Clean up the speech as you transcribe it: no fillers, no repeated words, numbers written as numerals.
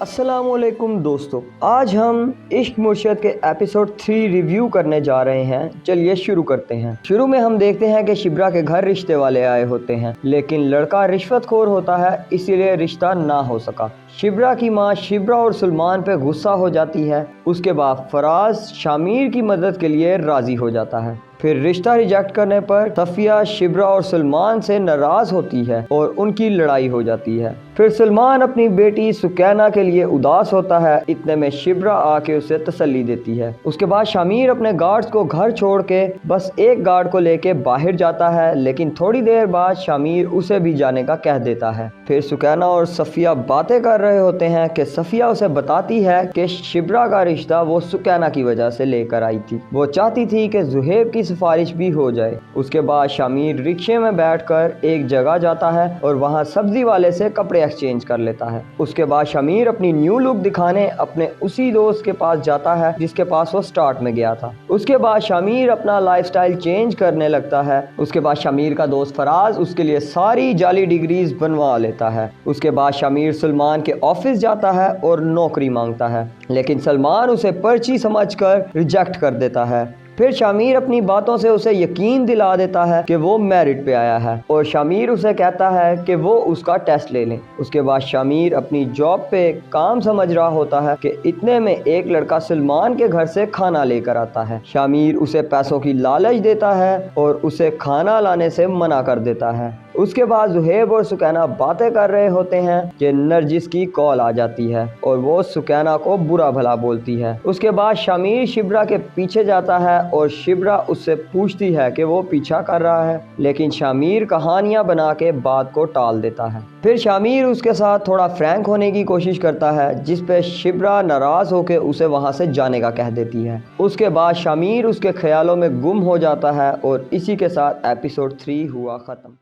अस्सलाम वालेकुम दोस्तों, आज हम इश्क मुर्शद के एपिसोड 3 रिव्यू करने जा रहे हैं। चलिए शुरू करते हैं। शुरू में हम देखते हैं कि शिब्रा के घर रिश्ते वाले आए होते हैं, लेकिन लड़का रिश्वतखोर होता है, इसीलिए रिश्ता ना हो सका। शिब्रा की माँ शिब्रा और सलमान पे गुस्सा हो जाती है। उसके बाद फराज शामिर की मदद के लिए राजी हो जाता है। फिर रिश्ता रिजेक्ट करने पर सफिया शिब्रा और सलमान से नाराज होती है और उनकी लड़ाई हो जाती है। फिर सलमान अपनी बेटी सुकैना के लिए उदास होता है। इतने में शिब्रा आके उसे तसल्ली देती है। उसके बाद शामिर अपने गार्ड्स को घर छोड़ के बस एक गार्ड को लेके बाहर जाता है, लेकिन थोड़ी देर बाद शामिर उसे भी जाने का कह देता है। फिर सुकैना और सफिया बातें कर रहे होते हैं कि सफिया उसे बताती है कि शिब्रा का रिश्ता वो सुकैना की वजह से लेकर आई थी। वो चाहती थी कि जुहेब की सिफारिश भी हो जाए। उसके बाद शामिर रिक्शे में बैठकर एक जगह जाता है और वहाँ सब्जी वाले से कपड़े एक्सचेंज कर लेता है। उसके बाद शामिर अपनी न्यू लुक दिखाने अपने उसी दोस्त के पास जाता है जिसके पास वो स्टार्ट में गया था। उसके बाद शामिर अपना लाइफस्टाइल चेंज करने लगता है। उसके बाद शामिर का दोस्त फराज उसके लिए सारी जाली डिग्रीज बनवा लेता है। उसके बाद शामिर सलमान के ऑफिस जाता है और नौकरी मांगता है, लेकिन सलमान उसे पर्ची समझकर रिजेक्ट कर देता है। फिर शामिर अपनी बातों से उसे यकीन दिला देता है कि वो मेरिट पे आया है और शामिर उसे कहता है कि वो उसका टेस्ट ले लें। उसके बाद शामिर अपनी जॉब पे काम समझ रहा होता है कि इतने में एक लड़का सलमान के घर से खाना लेकर आता है। शामिर उसे पैसों की लालच देता है और उसे खाना लाने से मना कर देता है। उसके बाद जुहेब और सुकैना बातें कर रहे होते हैं कि नरजिस की कॉल आ जाती है और वो सुकैना को बुरा भला बोलती है। उसके बाद शामिर शिब्रा के पीछे जाता है और शिब्रा उससे पूछती है कि वो पीछा कर रहा है, लेकिन शामिर कहानियां बना के बात को टाल देता है। फिर शामिर उसके साथ थोड़ा फ्रैंक होने की कोशिश करता है, जिस पे शिब्रा नाराज होकर उसे वहां से जाने का कह देती है। उसके बाद शामिर उसके ख्यालों में गुम हो जाता है और इसी के साथ एपिसोड 3 हुआ ख़त्म।